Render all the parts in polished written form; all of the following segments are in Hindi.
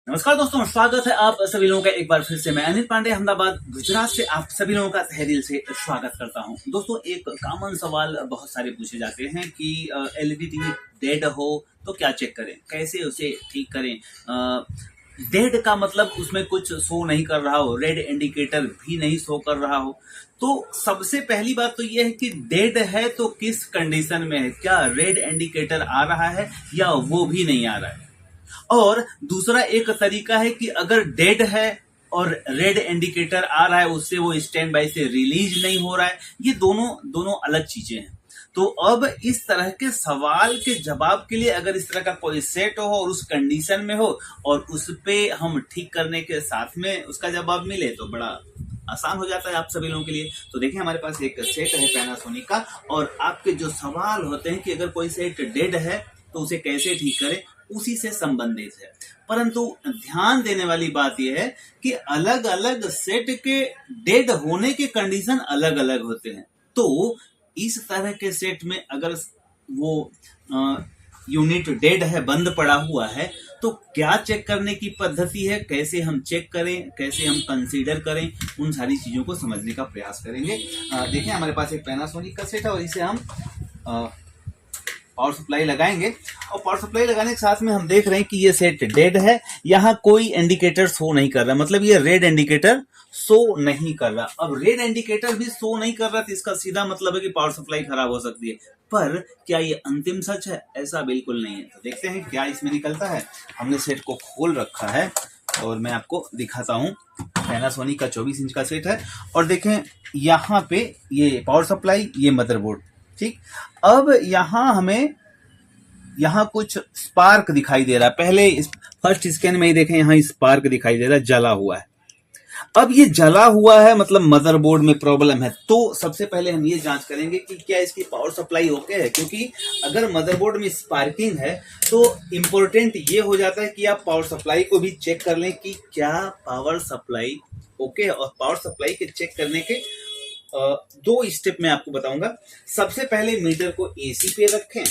नमस्कार दोस्तों, स्वागत है आप सभी लोगों का एक बार फिर से। मैं अनिल पांडे अहमदाबाद गुजरात से आप सभी लोगों का तहे दिल से स्वागत करता हूं। दोस्तों, एक कॉमन सवाल बहुत सारे पूछे जाते हैं कि एलईडी टीवी डेड हो तो क्या चेक करें, कैसे उसे ठीक करें। डेड का मतलब उसमें कुछ शो नहीं कर रहा हो, रेड इंडिकेटर भी नहीं शो कर रहा हो। तो सबसे पहली बात तो यह है कि डेड है तो किस कंडीशन में है, क्या रेड इंडिकेटर आ रहा है या वो भी नहीं आ रहा है। और दूसरा एक तरीका है कि अगर डेड है और रेड इंडिकेटर आ रहा है, उससे वो स्टैंड बाय से रिलीज नहीं हो रहा है। ये दोनों दोनों अलग चीजें हैं। तो अब इस तरह के सवाल के जवाब के लिए अगर इस तरह का कोई सेट हो और उस कंडीशन में हो और उस पे हम ठीक करने के साथ में उसका जवाब मिले तो बड़ा आसान हो जाता है आप सभी लोगों के लिए। तो देखिए, हमारे पास एक सेट है पैनासोनिक का, और आपके जो सवाल होते हैं कि अगर कोई सेट डेड है तो उसे कैसे ठीक करें, उसी से संबंधित है। परंतु ध्यान देने वाली बात यह है कि अलग अलग सेट के डेड होने के कंडीशन अलग अलग होते हैं। तो इस तरह के सेट में अगर वो यूनिट डेड है, बंद पड़ा हुआ है, तो क्या चेक करने की पद्धति है, कैसे हम चेक करें, कैसे हम कंसीडर करें, उन सारी चीजों को समझने का प्रयास करेंगे। देखिए, हमारे पास एक पैनासोनिक का सेट है और इसे हम पावर सप्लाई लगाएंगे, और पावर सप्लाई लगाने के साथ में हम देख रहे हैं कि ये सेट डेड है। यहाँ कोई इंडिकेटर शो नहीं कर रहा, मतलब ये रेड इंडिकेटर शो नहीं कर रहा। अब रेड इंडिकेटर भी शो नहीं कर रहा तो इसका सीधा मतलब है कि पावर सप्लाई खराब हो सकती है। पर क्या ये अंतिम सच है? ऐसा बिल्कुल नहीं है। तो देखते हैं क्या इसमें निकलता है। हमने सेट को खोल रखा है और मैं आपको दिखाता हूँ। पैनासोनिक का 24 इंच का सेट है, और देखें यहाँ पे ये पावर सप्लाई, ये मदरबोर्ड। ठीक, अब यहाँ कुछ स्पार्क दिखाई दे रहा है। पहले फर्स्ट स्कैन में ही देखें, यहाँ स्पार्क दिखाई दे रहा है, जला हुआ है। अब ये जला हुआ है मतलब मदरबोर्ड में प्रॉब्लम है। तो सबसे पहले हम ये जांच करेंगे कि क्या इसकी पावर सप्लाई ओके है, क्योंकि अगर मदरबोर्ड में स्पार्किंग है तो इम्पोर्टेंट ये हो जाता है कि आप पावर सप्लाई को भी चेक कर लें कि क्या पावर सप्लाई ओके है। और पावर सप्लाई के चेक करने के दो स्टेप मैं आपको बताऊंगा। सबसे पहले मीटर को एसी पे रखें,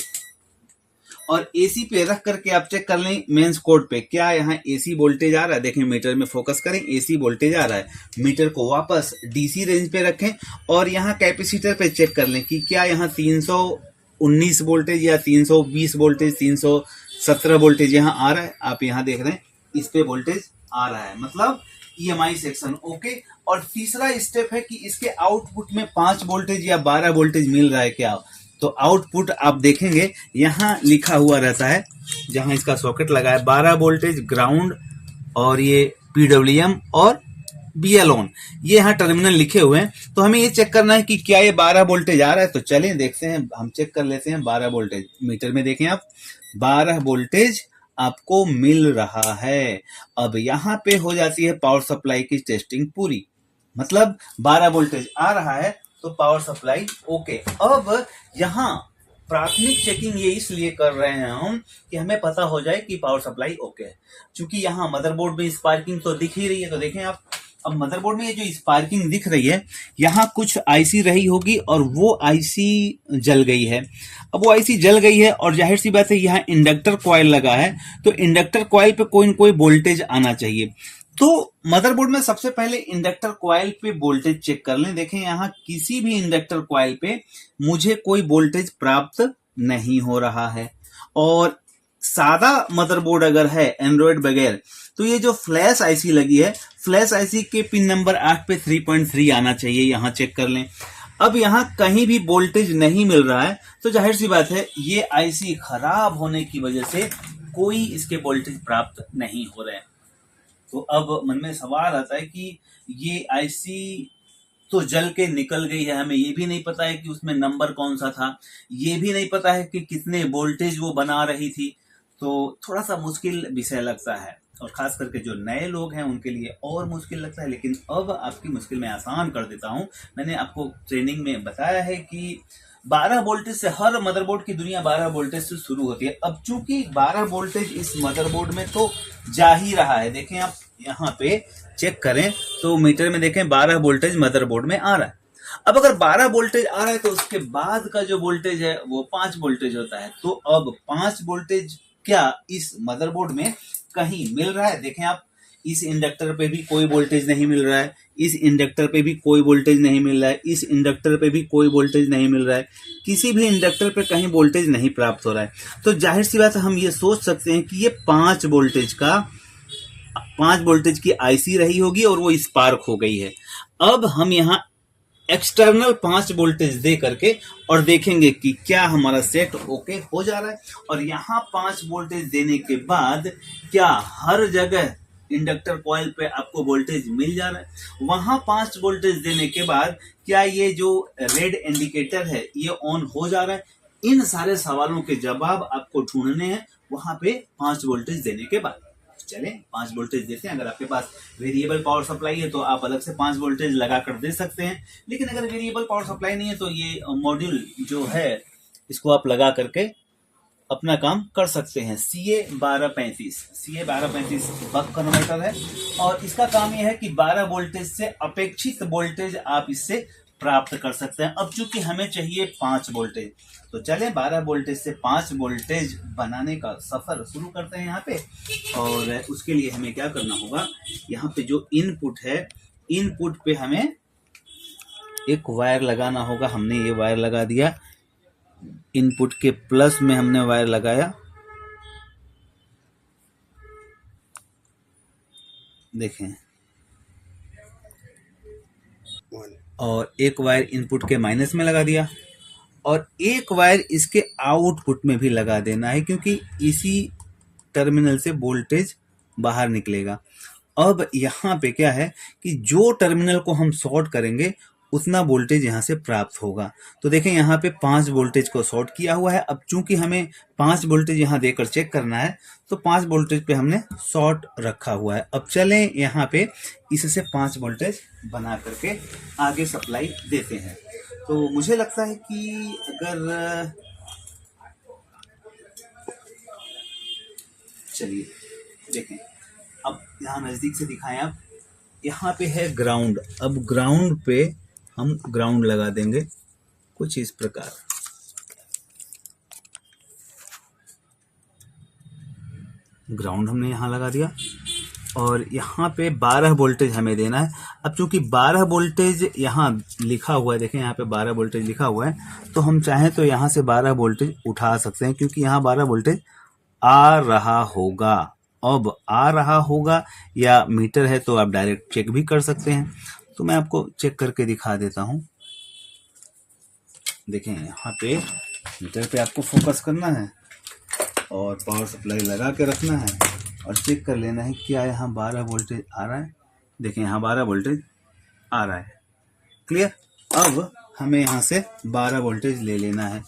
और एसी पे रख करके आप चेक कर लें मेंस कोड पे क्या यहाँ एसी वोल्टेज आ रहा है। देखें, मीटर में फोकस करें, एसी वोल्टेज आ रहा है। मीटर को वापस डीसी रेंज पे रखें और यहाँ कैपेसिटर पे चेक कर लें कि क्या यहाँ 319 वोल्टेज या 320 वोल्टेज, 317 वोल्टेज यहाँ आ रहा है। आप यहाँ देख रहे हैं इस पे वोल्टेज आ रहा है, मतलब ईएमआई सेक्शन ओके। और तीसरा स्टेप है कि इसके आउटपुट में 5 वोल्टेज या 12 वोल्टेज मिल रहा है क्या। तो आउटपुट आप देखेंगे यहाँ लिखा हुआ रहता है, जहां इसका सॉकेट लगा है, 12 वोल्टेज ग्राउंड, और ये पीडब्ल्यूएम और बीएल ऑन, ये यहाँ टर्मिनल लिखे हुए हैं। तो हमें ये चेक करना है कि क्या ये 12 वोल्टेज आ रहा है। तो चलें देखते हैं, हम चेक कर लेते हैं 12 वोल्टेज। मीटर में देखें आप, 12 वोल्टेज आपको मिल रहा है। अब यहाँ पे हो जाती है पावर सप्लाई की टेस्टिंग पूरी, मतलब 12 वोल्टेज आ रहा है तो पावर सप्लाई ओके। अब यहाँ प्राथमिक चेकिंग ये इसलिए कर रहे हैं हम कि हमें पता हो जाए कि पावर सप्लाई ओके है। क्योंकि यहाँ मदरबोर्ड में स्पार्किंग तो दिख ही रही है। तो देखें आप, अब मदरबोर्ड में ये जो स्पार्किंग दिख रही है, यहाँ कुछ आईसी रही होगी और वो आईसी जल गई है। अब वो आईसी जल गई है और जाहिर सी बात है यहाँ इंडक्टर कॉइल लगा है, तो इंडक्टर कॉइल पे कोई न कोई वोल्टेज आना चाहिए। तो मदरबोर्ड में सबसे पहले इंडक्टर कॉइल पे वोल्टेज चेक कर लें। देखें, यहाँ किसी भी इंडक्टर कॉइल पे मुझे कोई वोल्टेज प्राप्त नहीं हो रहा है। और सादा मदरबोर्ड अगर है एंड्रॉइड बगैर, तो ये जो फ्लैश आईसी लगी है, फ्लैश आईसी के पिन नंबर 8 पे 3.3 आना चाहिए, यहाँ चेक कर लें। अब यहाँ कहीं भी वोल्टेज नहीं मिल रहा है, तो जाहिर सी बात है ये आईसी खराब होने की वजह से कोई इसके वोल्टेज प्राप्त नहीं हो रहे हैं। तो अब मन में सवाल आता है कि ये आईसी तो जल के निकल गई है, हमें ये भी नहीं पता है कि उसमें नंबर कौन सा था, ये भी नहीं पता है कि कितने वोल्टेज वो बना रही थी। तो थोड़ा सा मुश्किल विषय लगता है, और खास करके जो नए लोग हैं उनके लिए और मुश्किल लगता है। लेकिन अब आपकी मुश्किल मैं आसान कर देता हूं। मैंने आपको ट्रेनिंग में बताया है कि 12 वोल्टेज से हर मदरबोर्ड की दुनिया 12 वोल्टेज से शुरू होती है। अब चूंकि 12 वोल्टेज इस मदरबोर्ड में तो जा ही रहा है, देखें आप यहाँ पे चेक करें तो मीटर में देखें 12 वोल्टेज मदरबोर्ड में आ रहा है। अब अगर 12 वोल्टेज आ रहा है तो उसके बाद का जो वोल्टेज है वो 5 वोल्टेज होता है। तो अब 5 वोल्टेज क्या इस मदरबोर्ड में कहीं मिल रहा है? देखें आप, इस इंडक्टर पे भी कोई वोल्टेज नहीं मिल रहा है, इस इंडक्टर पे भी कोई वोल्टेज नहीं मिल रहा है, इस इंडक्टर पे भी कोई वोल्टेज नहीं मिल रहा है, किसी भी इंडक्टर पे कहीं वोल्टेज नहीं प्राप्त हो रहा है। तो जाहिर सी बात है, हम ये सोच सकते हैं कि ये 5 वोल्टेज की आईसी रही होगी और वो स्पार्क हो गई है। अब हम यहाँ एक्सटर्नल 5 वोल्टेज दे करके और देखेंगे कि क्या हमारा सेट ओके हो जा रहा है। और यहाँ 5 वोल्टेज देने के बाद क्या हर जगह इंडक्टर कॉइल पे आपको वोल्टेज मिल जा रहा है? वहां 5 वोल्टेज देने के बाद क्या ये जो रेड इंडिकेटर है ये ऑन हो जा रहा है? इन सारे सवालों के जवाब आपको ढूंढने हैं वहां पे 5 वोल्टेज देने के बाद। चलें 5 वोल्टेज देते हैं। अगर आपके पास वेरिएबल पावर सप्लाई है तो आप अलग से 5 वोल्टेज लगा कर दे सकते हैं, लेकिन अगर वेरिएबल पावर सप्लाई नहीं है तो ये मॉड्यूल जो है इसको आप लगा करके अपना काम कर सकते हैं। CA1235 बक कन्वर्टर है और इसका काम यह है कि 12 वोल्टेज से अपेक्षित वोल्टेज आप इससे प्राप्त कर सकते हैं। अब चूंकि हमें चाहिए 5 वोल्टेज, तो चलें 12 वोल्टेज से 5 वोल्टेज बनाने का सफर शुरू करते हैं यहाँ पे। और उसके लिए हमें क्या करना होगा, यहाँ पे जो इनपुट है, इनपुट पे हमें एक वायर लगाना होगा। हमने ये वायर लगा दिया, इनपुट के प्लस में हमने वायर लगाया, देखें, और एक वायर इनपुट के माइनस में लगा दिया और एक वायर इसके आउटपुट में भी लगा देना है, क्योंकि इसी टर्मिनल से वोल्टेज बाहर निकलेगा। अब यहाँ पे क्या है कि जो टर्मिनल को हम शॉर्ट करेंगे उतना वोल्टेज यहाँ से प्राप्त होगा। तो देखें यहाँ पे 5 वोल्टेज को शॉर्ट किया हुआ है। अब चूंकि हमें 5 वोल्टेज यहाँ देकर चेक करना है तो 5 वोल्टेज पे हमने शॉर्ट रखा हुआ है। अब चलें यहाँ पे इससे 5 वोल्टेज बना करके आगे सप्लाई देते हैं। तो मुझे लगता है कि अगर चलिए देखें, अब यहाँ नजदीक से दिखाएं आप, यहाँ पे है ग्राउंड। अब ग्राउंड पे हम ग्राउंड लगा देंगे कुछ इस प्रकार। ग्राउंड हमने यहाँ लगा दिया और यहाँ पे 12 वोल्टेज हमें देना है। अब चूंकि 12 वोल्टेज यहाँ लिखा हुआ है, देखें यहाँ पे 12 वोल्टेज लिखा हुआ है, तो हम चाहें तो यहाँ से 12 वोल्टेज उठा सकते हैं, क्योंकि यहाँ 12 वोल्टेज आ रहा होगा। अब आ रहा होगा या मीटर है तो आप डायरेक्ट चेक भी कर सकते हैं। तो मैं आपको चेक करके दिखा देता हूँ। देखें यहाँ पे मीटर पे आपको फोकस करना है और पावर सप्लाई लगा के रखना है और चेक कर लेना है क्या यहाँ 12 वोल्टेज आ रहा है। देखें यहाँ 12 वोल्टेज आ रहा है। क्लियर? अब हमें यहाँ से 12 वोल्टेज ले लेना है।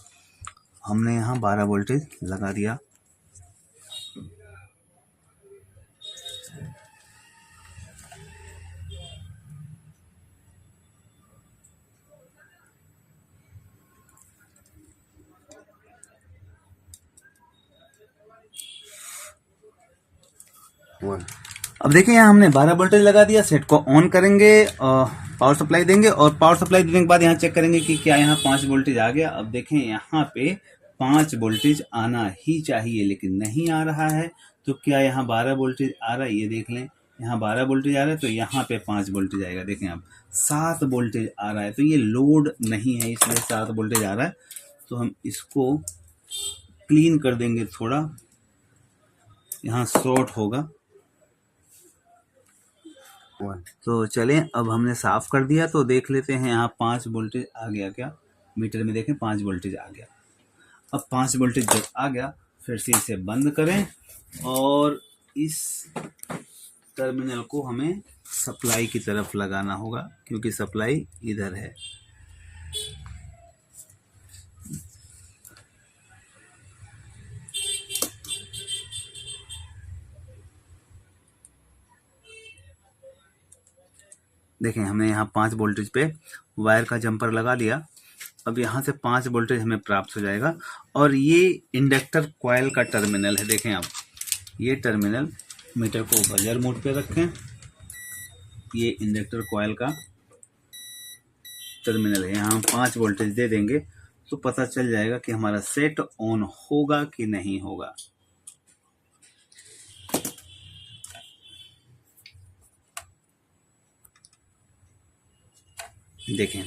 हमने यहाँ 12 वोल्टेज लगा दिया। अब देखिए यहाँ हमने 12 वोल्टेज लगा दिया। सेट को ऑन करेंगे, पावर सप्लाई देंगे और पावर सप्लाई देने के बाद यहाँ चेक करेंगे कि क्या यहाँ 5 वोल्टेज आ गया। अब देखें यहाँ पे 5 वोल्टेज आना ही चाहिए लेकिन नहीं आ रहा है। तो क्या यहाँ 12 वोल्टेज आ रहा है? ये देख लें, यहाँ 12 वोल्टेज आ रहा है तो यहाँ पे 5 वोल्टेज आएगा। देखें आप 7 वोल्टेज आ रहा है, तो ये लोड नहीं है इसलिए 7 वोल्टेज आ रहा है। तो हम इसको क्लीन कर देंगे थोड़ा, यहाँ शॉर्ट होगा। तो चलें, अब हमने साफ कर दिया तो देख लेते हैं यहाँ 5 वोल्टेज आ गया क्या। मीटर में देखें 5 वोल्टेज आ गया। अब 5 वोल्टेज जब आ गया फिर से इसे बंद करें और इस टर्मिनल को हमें सप्लाई की तरफ लगाना होगा, क्योंकि सप्लाई इधर है। देखें हमने यहाँ 5 वोल्टेज पे वायर का जंपर लगा दिया। अब यहाँ से 5 वोल्टेज हमें प्राप्त हो जाएगा और ये इंडक्टर कॉइल का टर्मिनल है। देखें आप, ये टर्मिनल, मीटर को बजर मोड पे रखें, ये इंडक्टर कॉइल का टर्मिनल है। यहाँ 5 वोल्टेज दे देंगे तो पता चल जाएगा कि हमारा सेट ऑन होगा कि नहीं होगा। देखें।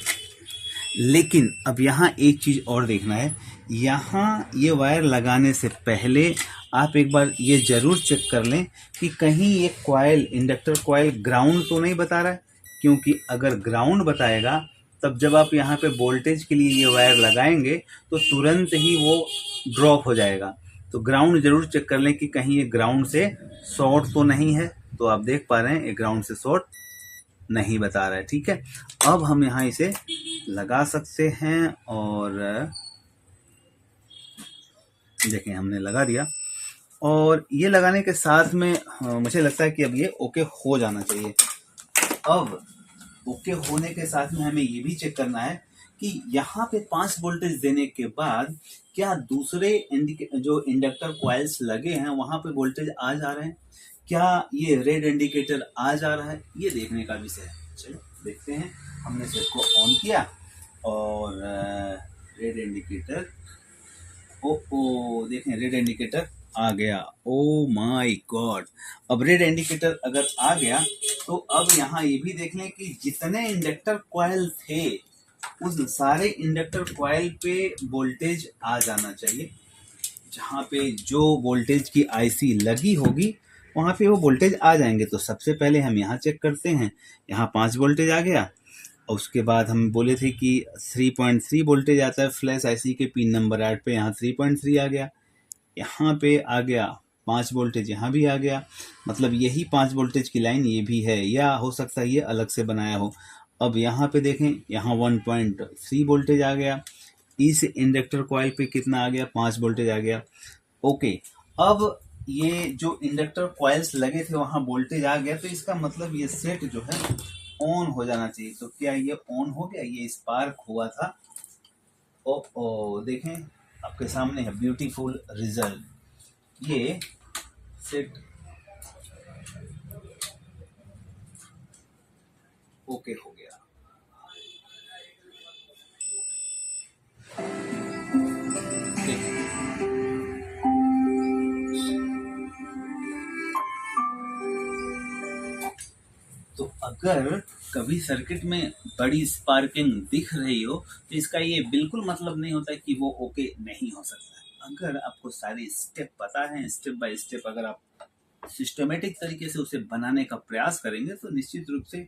लेकिन अब यहाँ एक चीज और देखना है, यहाँ ये वायर लगाने से पहले आप एक बार ये जरूर चेक कर लें कि कहीं ये कॉइल, इंडक्टर कॉइल ग्राउंड तो नहीं बता रहा है, क्योंकि अगर ग्राउंड बताएगा तब जब आप यहाँ पे वोल्टेज के लिए ये वायर लगाएंगे तो तुरंत ही वो ड्रॉप हो जाएगा। तो ग्राउंड जरूर चेक कर लें कि कहीं ये ग्राउंड से शॉर्ट तो नहीं है। तो आप देख पा रहे हैं ये ग्राउंड से शॉर्ट नहीं बता रहा है। ठीक है, अब हम यहाँ इसे लगा सकते हैं और देखें हमने लगा दिया। और ये लगाने के साथ में मुझे लगता है कि अब ये ओके हो जाना चाहिए। अब ओके होने के साथ में हमें ये भी चेक करना है कि यहाँ पे 5 वोल्टेज देने के बाद क्या दूसरे जो इंडक्टर कॉइल्स लगे हैं वहां पे वोल्टेज आ जा रहे हैं, क्या ये रेड इंडिकेटर आ जा रहा है, ये देखने का विषय है। चलो देखते हैं। हमने सेट को ऑन किया और रेड इंडिकेटर, ओ देखें रेड इंडिकेटर आ गया। ओ माय गॉड, अब रेड इंडिकेटर अगर आ गया तो अब यहाँ ये भी देख लें कि जितने इंडक्टर कॉइल थे उस सारे इंडक्टर कॉइल पे वोल्टेज आ जाना चाहिए। जहाँ पे जो वोल्टेज की आईसी लगी होगी वहाँ पे वो वोल्टेज आ जाएंगे। तो सबसे पहले हम यहाँ चेक करते हैं, यहाँ 5 वोल्टेज आ गया। और उसके बाद हम बोले थे कि 3.3 वोल्टेज आता है फ्लैश आईसी के पिन नंबर 8 पे, यहाँ 3.3 आ गया। यहाँ पे आ गया 5 वोल्टेज, यहाँ भी आ गया। मतलब यही 5 वोल्टेज की लाइन ये भी है, या हो सकता है ये अलग से बनाया हो। अब यहाँ पे देखें, यहाँ 1.3 वोल्टेज आ गया। इस इंडक्टर कॉइल पे कितना आ गया, 5 वोल्टेज आ गया। ओके, अब ये जो इंडक्टर कॉइल्स लगे थे वहां वोल्टेज आ गया, तो इसका मतलब ये सेट जो है ऑन हो जाना चाहिए। तो क्या ये ऑन हो गया, ये स्पार्क हुआ था। ओ देखें आपके सामने है ब्यूटीफुल रिजल्ट, ये सेट ओके हो गया। तो अगर कभी सर्किट में बड़ी स्पार्किंग दिख रही हो तो इसका ये बिल्कुल मतलब नहीं होता कि वो ओके नहीं हो सकता है। अगर आपको सारे स्टेप पता है, स्टेप बाय स्टेप अगर आप सिस्टमेटिक तरीके से उसे बनाने का प्रयास करेंगे तो निश्चित रूप से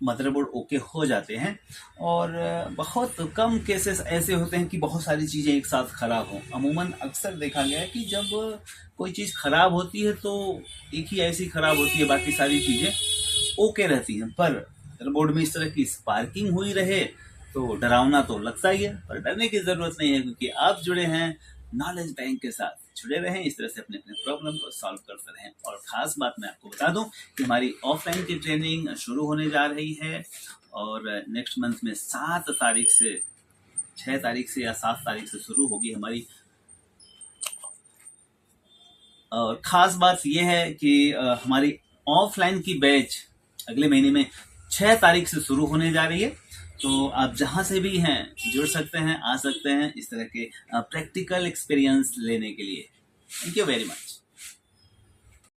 मदरबोर्ड ओके हो जाते हैं। और बहुत कम केसेस ऐसे होते हैं कि बहुत सारी चीज़ें एक साथ खराब हों। अमूमन अक्सर देखा गया है कि जब कोई चीज़ खराब होती है तो एक ही ऐसी खराब होती है, बाकी सारी चीज़ें ओके रहती हैं। पर मदरबोर्ड में इस तरह की स्पार्किंग हुई रहे तो डरावना तो लगता ही है, पर डरने की ज़रूरत नहीं है, क्योंकि आप जुड़े हैं नॉलेज बैंक के साथ। जुड़े रहें, इस तरह से अपने अपने प्रॉब्लम को सॉल्व करते रहें। और ख़ास बात मैं आपको बता दूं कि हमारी ऑफलाइन की ट्रेनिंग शुरू होने जा रही है और नेक्स्ट मंथ में 7 तारीख से 6 तारीख से या 7 तारीख से शुरू होगी हमारी। और ख़ास बात यह है कि हमारी ऑफलाइन की बैच अगले महीने में 6 तारीख से शुरू होने जा रही है। तो आप जहां से भी हैं जुड़ सकते हैं, आ सकते हैं इस तरह के प्रैक्टिकल एक्सपीरियंस लेने के लिए। Thank you very much.